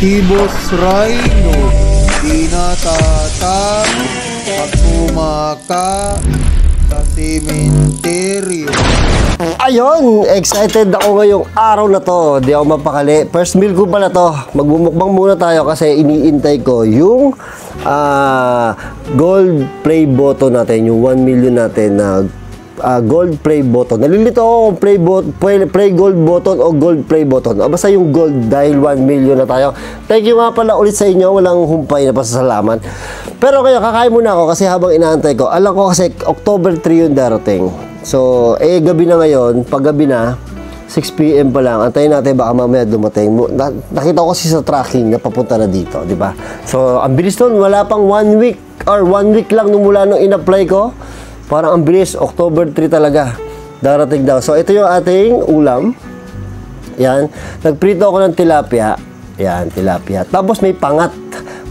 Tibos Rhino, tinatatang at pumaka sa sementeryo. Ayun, excited ako ngayong araw na to. Di ako mapakali. First meal ko pala to. Magbumukbang muna tayo kasi iniintay ko yung gold play button natin, yung 1 million natin na gold play button. Nalilito ako kung play gold button o gold play button. O basta yung gold dahil 1 million na tayo. Thank you nga pala ulit sa inyo. Walang humpay na pasasalamat. Pero kaya kakain muna ako kasi habang inaantay ko, alam ko kasi October 3 yung darating. So, gabi na ngayon. Pag gabi na, 6 PM pa lang. Antayin natin baka mamaya dumating. Nakita ko kasi sa tracking na papunta na dito, di ba? So, ang bilis nun. Wala pang 1 week or 1 week lang nung mula nung in-apply ko. Parang ang bilis. October 3 talaga. Darating daw. So, ito yung ating ulam. Yan. Nagprito ako ng tilapia. Yan, tilapia. Tapos may pangat.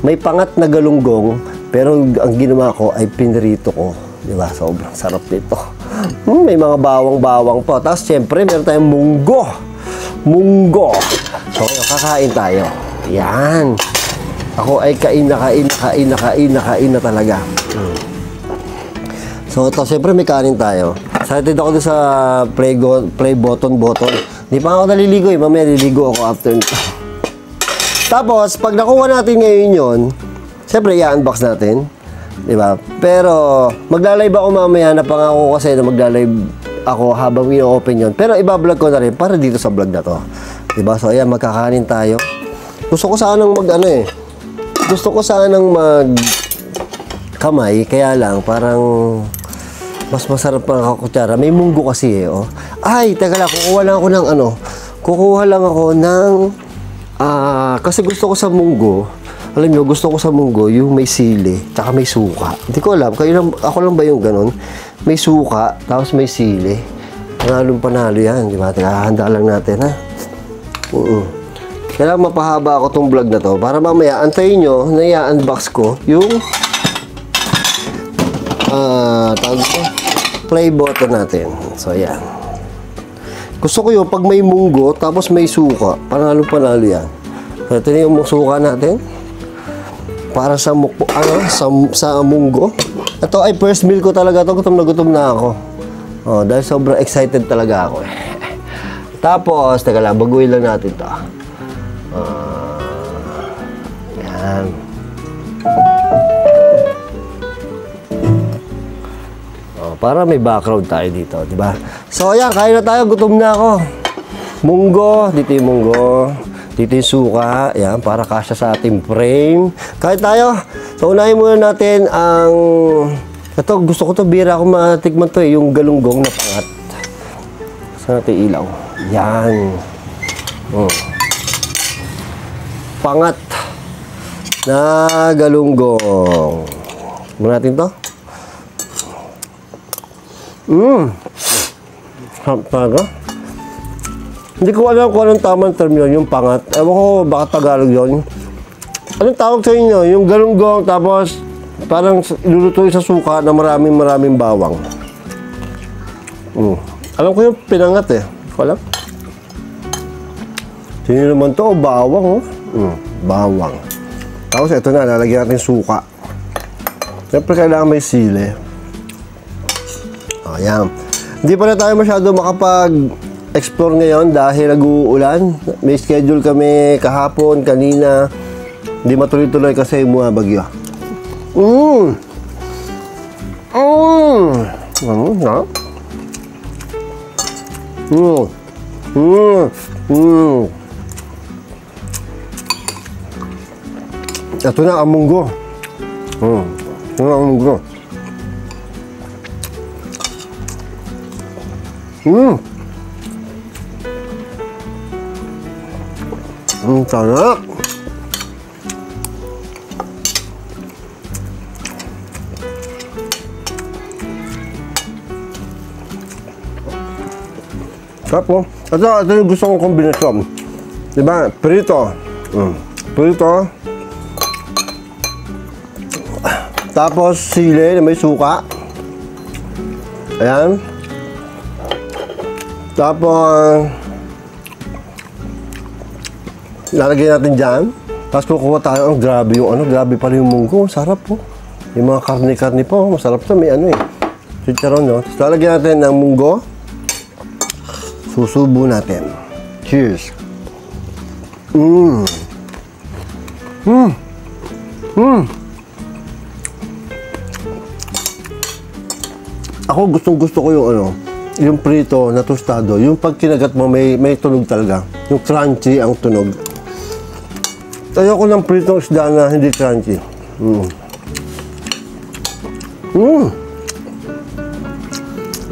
May pangat na galunggong. Pero ang ginawa ko ay pinrito ko. Di ba? Sobrang sarap nito. May mga bawang-bawang po. Tapos, syempre, meron tayong munggo. Munggo. So, kakain tayo. Yan. Ako ay kain na talaga. So, ito, syempre, may kanin tayo. Excited ako doon sa play button. Hindi pa ako naliligo eh. Mamaya naliligo ako after nito. Tapos, pag nakuha natin ngayon yun, syempre, i-unbox natin. Diba? Pero, magla-live ako mamaya. Napangako kasi na magla-live ako habang i-open yun. Pero, iba-vlog ko na rin para dito sa vlog na to. Diba? So, ayan, magkakanin tayo. Gusto ko sanang gusto ko sanang kamay. Kaya lang, parang mas masarap pa ang kutsara. May munggo kasi eh. Oh. Ay, teka lang. Kukuha lang ako ng kasi gusto ko sa munggo. Alam nyo, gusto ko sa munggo yung may sili, tsaka may suka. Hindi ko alam, ako lang ba yung ganun? May suka, tapos may sili. Panalo yan, di ba? Handa lang natin, ha? Kailangan mapahaba ako tong vlog na to para mamaya, antayin nyo na i-unbox ko yung tawag ko, play button natin. So, yan. Gusto ko yung pag may munggo, tapos may suka. Panalo yan. So, ito na yung suka natin. Para sa munggo. Ito ay first meal ko talaga to. Gutom na ako. Oh, dahil sobrang excited talaga ako. Tapos, teka lang, baguhin lang natin to. Yan. Oh, para may background tayo dito, di ba? So, ayan, kain na tayo. Gutom na ako. Munggo, dito yung munggo. Dito yung suka, yan, para kasya sa ating frame. Kahit tayo, so unahin muna natin ang, ito, gusto ko to, bira ako matikman to eh, yung galunggong na pangat. Saan natin ilaw? Yan. Pangat na galunggong. Muna natin to. Sarap talaga. Hindi ko alam kung anong tamang term yun, yung pangat. Ewan ko, baka Tagalog yun. Anong tawag sa inyo? Yung galunggong, tapos parang iluluto sa suka na maraming bawang. Alam ko yung pinangat eh. Hindi ko alam. Sino naman to? Bawang, oh. Bawang. Tapos ito na, lalagyan natin suka. Siyempre kailangan may sili. Ayan. Hindi pa na tayo masyado makapag-explore ngayon dahil nag-uulan. May schedule kami kahapon, kanina. Hindi matuloy-tuloy kasi bumabagyo. Ito na ang munggo. Ito na ang munggo. Sarap. Sarap po. Ito yung gusto kong kombinasyon. Diba? Prito. Prito. Tapos sili na may suka. Ayan. Tapos lalagyan natin dyan. Tapos kukuha tayo, grabe yung ano, grabe pala yung munggo. Sarap po. Yung mga karne-karne po, masarap to. May ano eh. Chicharon, no? Tapos lalagyan natin ng munggo. Susubo natin. Cheers. Ako gustong-gusto ko yung ano, yung prito na tostado. Yung pag kinagat mo, may tunog talaga. Yung crunchy ang tunog. Ayoko ng pritong isda na hindi crunchy.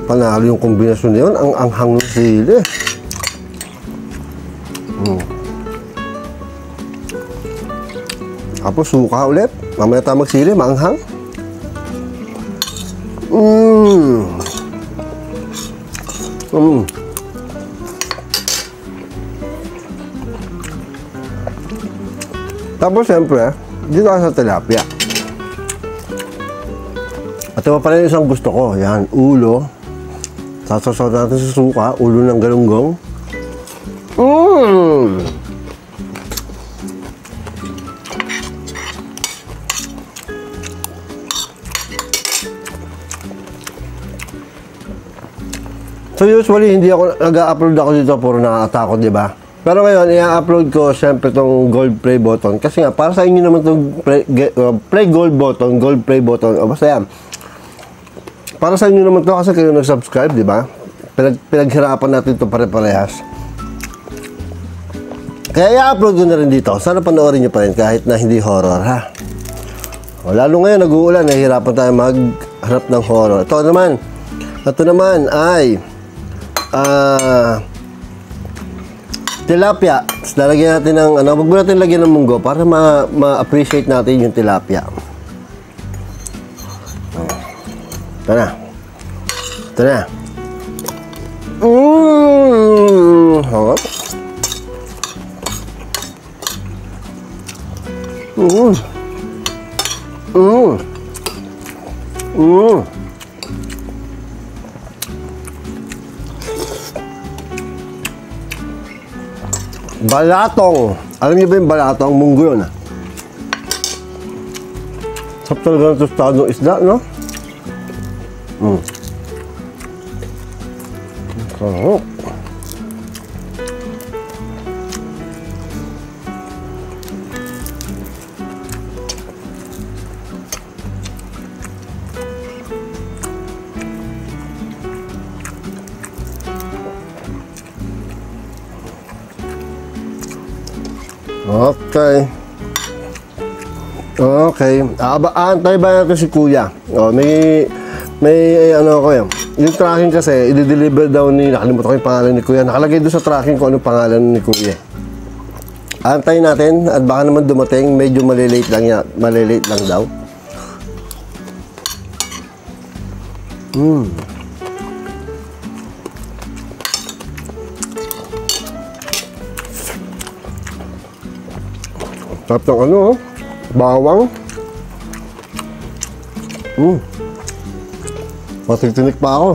Panalo yung kombinasyon na yun. Ang anghang ng sili. Tapos suka ulit. Mamaya tayo magsili, maanghang. Tapos siyempre, dito ka sa tilapia. At iba pala yung isang gusto ko. Yan, ulo. Sasasaw natin sa suka. Ulo ng galunggong. So usually, hindi ako nag-upload ako dito puro nakakatakot, di ba? Pero ngayon, i-upload ko siyempre itong gold play button. Kasi nga, para sa inyo naman itong play gold button, gold play button. O basta yan. Para sa inyo naman ito kasi kayo nag-subscribe, di ba? Pinaghirapan natin ito pare-parehas. Kaya i-upload ko na rin dito. Sana panoorin nyo pa rin kahit na hindi horror, ha? O, lalo ngayon, nag-uulan, nahihirapan tayo magharap ng horror. Ito naman ay tilapia. Tapos lalagyan natin ng ano, wag mo natin lagyan ng munggo para ma-appreciate natin yung tilapia. Ito na. Balatong. Alam niyo ba yung balatong? Munggo yun. Sarap talaga ng tostadong isda, no? Sarap. Okay. Antay ba natin si Kuya? Oh, may ano ko yun. Yung tracking kasi, i-deliver daw nakalimutan ko yung pangalan ni Kuya. Nakalagay doon sa tracking ko anong pangalan ni Kuya. Antay natin at baka naman dumating, medyo malilate lang daw. Sarap ng ano, bawang. Matigtinik pa ako.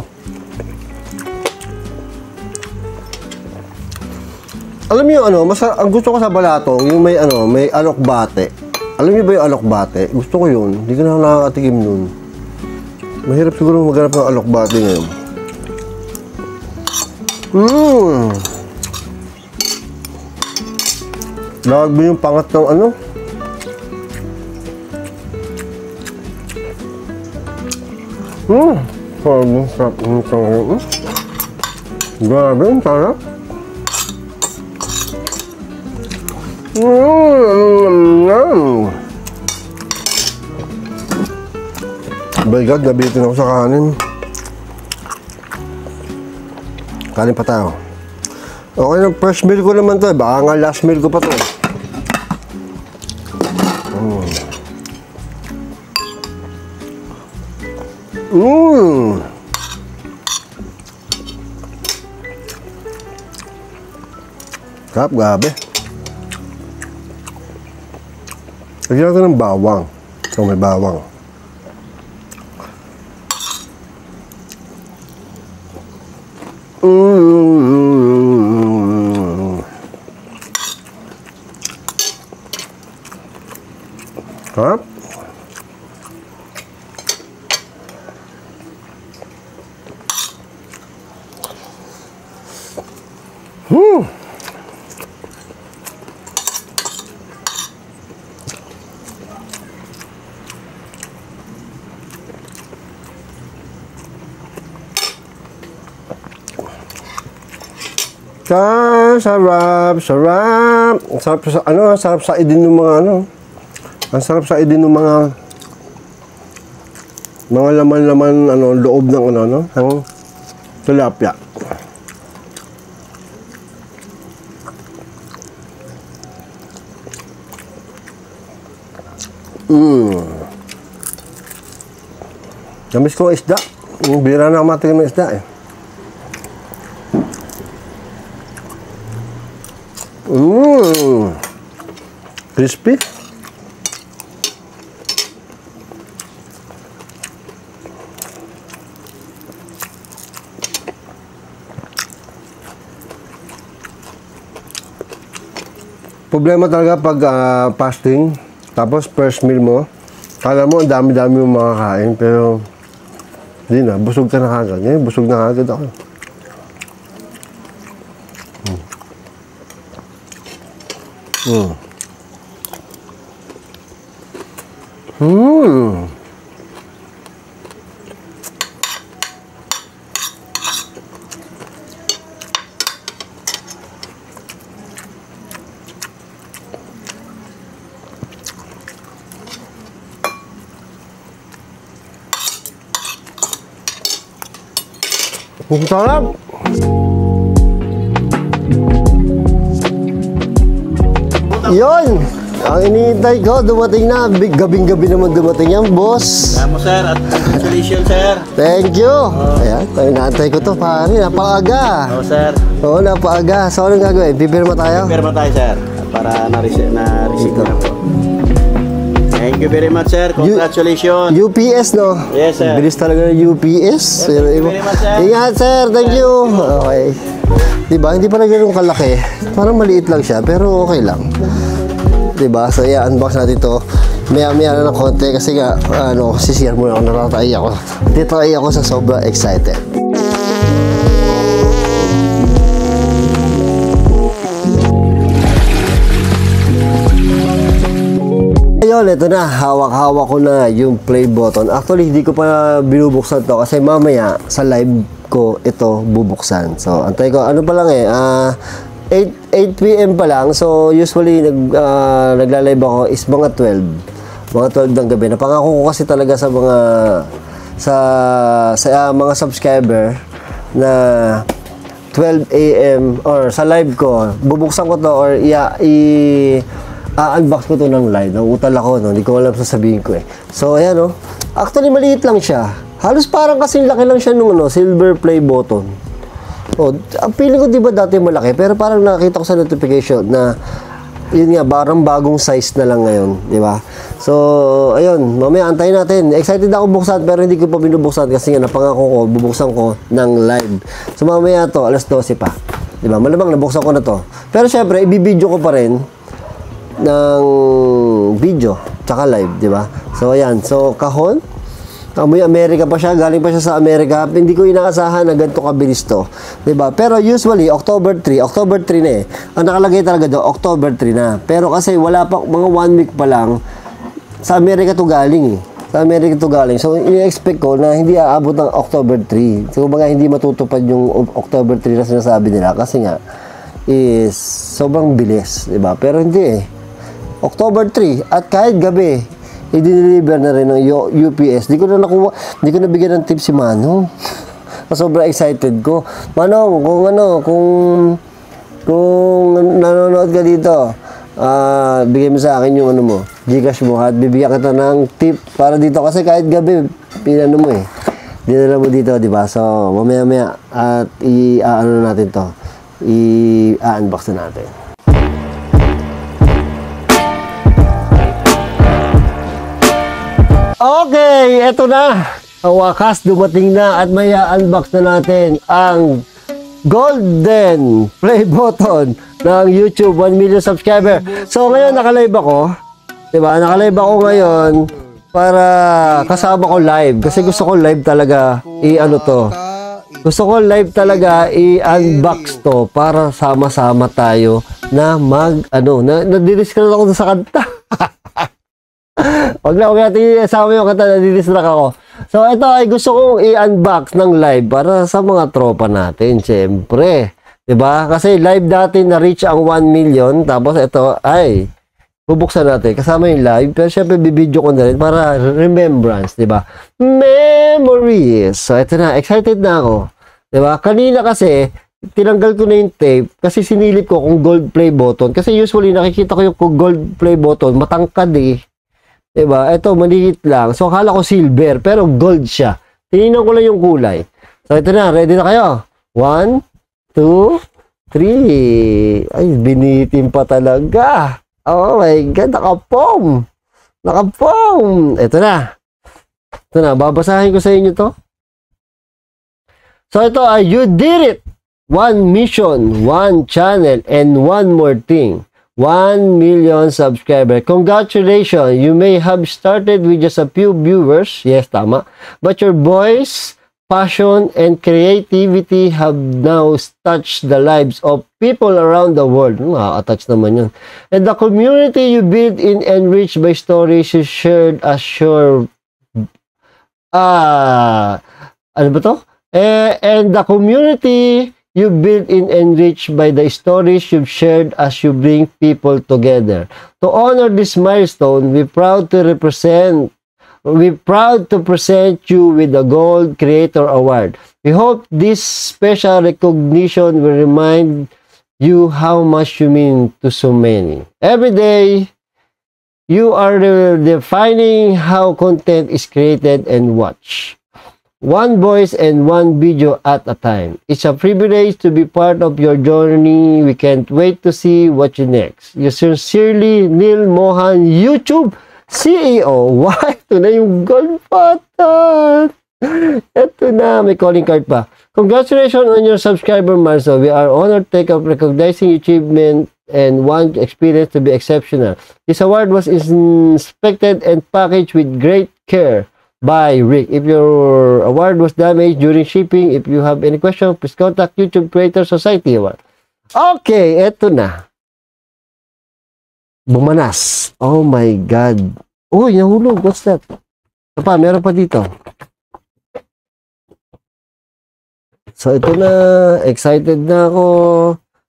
Alam niyo ano, ang gusto ko sa balatong, yung may alokbate. Alam niyo ba yung alokbate? Gusto ko yun. Hindi ko na nakakatikim nun. Mahirap siguro maghanap ng alokbate ngayon. Lagbi yung pangat ng ano. Sarap ng sarap. Grabe, ang sarap. My God, nabitin ako sa kanin. Kanin pa tayo. Okay, yung first meal ko naman to. Baka nga last meal ko pa to. Sarap, gabi. Lagyan natin ng bawang. So, may bawang. Sarap. Sarap, sarap. Ang sarap sa ang sarap sa idin ng mga Ang sarap sa idin ng mga laman-laman loob ng ng tilapia. Namiss ko ang isda. Bira na matikim ng isda eh. Crispy. Problema talaga pag fasting, tapos first meal mo, kala mo ang dami-dami yung makakain, pero hindi na, busog ka na kagad. Busog na kagad ako. Ang sarap! Yun! Ang iniintay ko, dumating na. Gabing-gabi naman dumating yan, boss. Salamat sir, at congratulations sir. Thank you! Ayan, inaantay ko to, pare. Napaaga. Oo sir. Oo, napaaga. So, anong gagawin? Pipirma tayo? Pirma tayo sir, para na-receive na po. Thank you very much sir, congratulations. UPS, no? Yes, sir. Bilis talaga ng UPS. Yes, thank you very much, sir. Ingat, sir. Thank you. Okay. Diba, hindi pa na ganun kalaki. Parang maliit lang siya, pero okay lang. Diba? So, i-unbox natin ito. Maya-maya na ng konti kasi nga, sisir muna ako, natatay ako. Titry ako sa sobrang excited. Ayun, ito na. Hawak-hawak ko na yung play button. Actually, hindi ko pa binubuksan to kasi mamaya sa live ko ito bubuksan. So, antay ko. Ano pa lang eh, 8 p.m. pa lang. So, usually, nagla-live ako is mga 12. Mga 12 ng gabi. Napangako ko kasi talaga sa mga mga subscriber na 12 a.m. or sa live ko, bubuksan ko to or unbox ko to ng live. Nauutal ako, no? Hindi ko alam sasabihin ko eh. So, ayan, no? Actually, maliit lang siya. Halos parang kasing laki lang siya nung silver play button. Oh, ang feeling ko, di ba dati malaki? Pero parang nakita ko sa notification na yun nga, parang bagong size na lang ngayon. Di ba? So, ayun. Mamaya, antayin natin. Excited ako buksan, pero hindi ko pa binubuksan kasi nga, napangako ko, bubuksan ko ng live. So, mamaya to, alas 12 pa. Di ba? Malamang nabuksan ko na to. Pero syempre, ibibideo ko pa rin ng video tsaka live, di ba? So ayan, so kahon amoy Amerika pa siya, galing pa siya sa Amerika. Hindi ko inaasahan na ganito kabilis to, di ba? Pero usually October 3 na eh. Ang nakalagay talaga doon October 3 na, pero kasi wala pa, mga 1 week pa lang sa Amerika to galing eh. Sa Amerika to galing, so i-expect ko na hindi aabot ng October 3. So kumbaga hindi matutupad yung October 3 na sinasabi nila kasi nga is sobrang bilis, di ba? Pero hindi eh. October 3 at kahit gabi i-deliver na rin ng UPS. Di ko na bigyan ng tip si Manong. Sobrang excited ko. Manong, kung nanonood ka dito, bigay mo sa akin yung mo, Gcash mo at bibigyan kita ng tip para dito kasi kahit gabi pinano mo eh. Dinala mo dito, di ba? So, mamaya at natin to. I-unbox na natin. Okay, eto na. Ang wakas, dumating na at may unbox na natin ang golden play button ng YouTube 1 million subscriber. So ngayon nakalive ako. Diba? Naka-live ako ngayon para kasama ko live. Kasi gusto ko live talaga i-ano to. Gusto ko live talaga i-unbox to para sama-sama tayo na nadidistract ako sa kanta. Huwag natin isama yung kanta, nadidistract ako. So, ito ay gusto kong i-unbox ng live para sa mga tropa natin, syempre. Diba? Kasi live natin na-reach ang 1 million, tapos ito ay bubuksan natin. Kasama yung live, pero syempre bibidyo ko na rin para remembrance, diba? Memories! So, ito na, excited na ako. Diba? Kanina kasi, tinanggal ko na yung tape kasi sinilip ko kung gold play button. Kasi usually nakikita ko yung gold play button, matangkad eh. Diba? Ito, maliit lang. So, akala ko silver, pero gold siya. Tinignan ko lang yung kulay. So, ito na. Ready na kayo? 1, 2, 3. Ay, binitin pa talaga. Oh my God, nakapom. Nakapom. Ito na. Ito na, babasahin ko sa inyo to. So, ito ay, you did it. 1 mission, 1 channel, and 1 more thing. 1 million subscriber. Congratulations! You may have started with just a few viewers. Yes, tama. But your voice, passion, and creativity have now touched the lives of people around the world. Nakaka-touch naman yun. And the community you built in enriched by stories you shared as your... ano ba to? And the community you built in enriched by the stories you've shared as you bring people together. To honor this milestone, we're proud to present you with the Gold Creator Award. We hope this special recognition will remind you how much you mean to so many. Every day, you are defining how content is created and watched. 1 voice and 1 video at a time. It's a privilege to be part of your journey. We can't wait to see what you next. You sincerely, Neil Mohan, YouTube CEO. Why? Ito na yung gold button. Ito na, may calling card pa. Congratulations on your subscriber milestone. We are honored to take up recognizing achievement and want experience to be exceptional. This award was inspected and packaged with great care by Rick. If your award was damaged during shipping, if you have any question, please contact YouTube Creator Society Award. Okay, eto na. Bumanas. Oh my God. Uy, nahulog. What's that? Ito pa, meron pa dito. So, ito na. Excited na ako.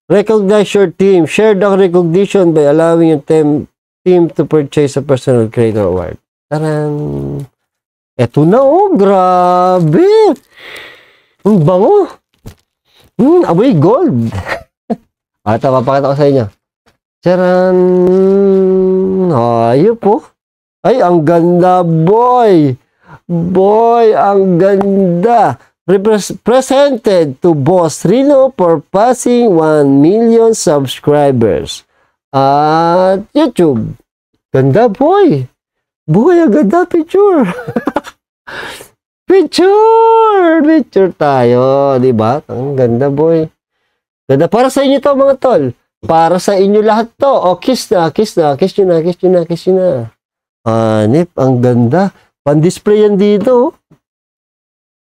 Recognize your team. Share the recognition by allowing your team to purchase a personal creator award. Taran! Eto na, oh, grabe. Ang bango. Amoy gold. Ito, papakita ko sa inyo. Charan. Ayun po. Ay, ang ganda, boy. Boy, ang ganda. Presented to Boss Rino for passing 1 million subscribers at YouTube. Ganda, boy. Boy, ang ganda picture. Picture tayo, di ba? Ang ganda, boy. Ganda para sa inyo to, mga tol. Para sa inyo lahat to. O, kiss na. Kiss nyo na. Nip, ang ganda. Pan-display yan dito.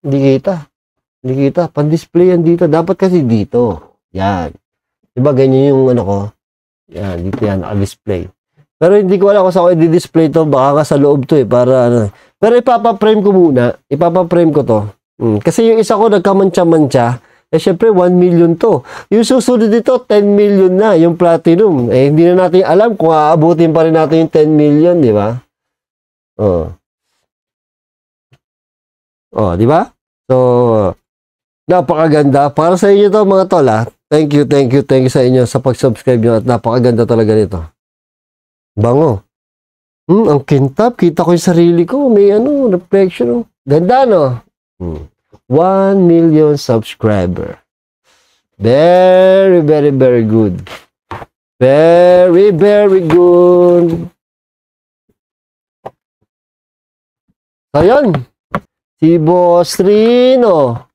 Hindi kita. Pan-display yan dito. Dapat kasi dito. Yan. Diba, ganyan yung ano ko. Yan, dito yan, display. Pero hindi ko alam kung saan ko i-display to. Baka sa loob to eh. Para ano. Pero ipapa-frame ko muna. Ipapa-frame ko to. Kasi yung isa ko nagkamantsa-mantsa. Eh syempre 1 million to. Yung susunod dito 10 million na. Yung platinum. Eh hindi na natin alam kung aabutin pa rin natin yung 10 million. Di ba? Di ba? So, napakaganda. Para sa inyo to mga tol ha. Thank you sa inyo sa pag-subscribe nyo. At napakaganda talaga nito. Bango. Ang kintab. Kita ko yung sarili ko. May reflection. Ganda, no? 1 million subscriber. Very, very, very good. Very, very good. So, yun. Si Boss Rino.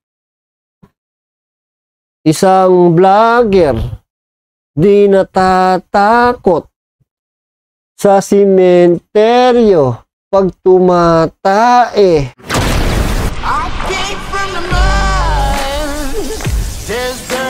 Isang vlogger. Di natatakot sa simenteryo pag tumatae. I came from the mud. There's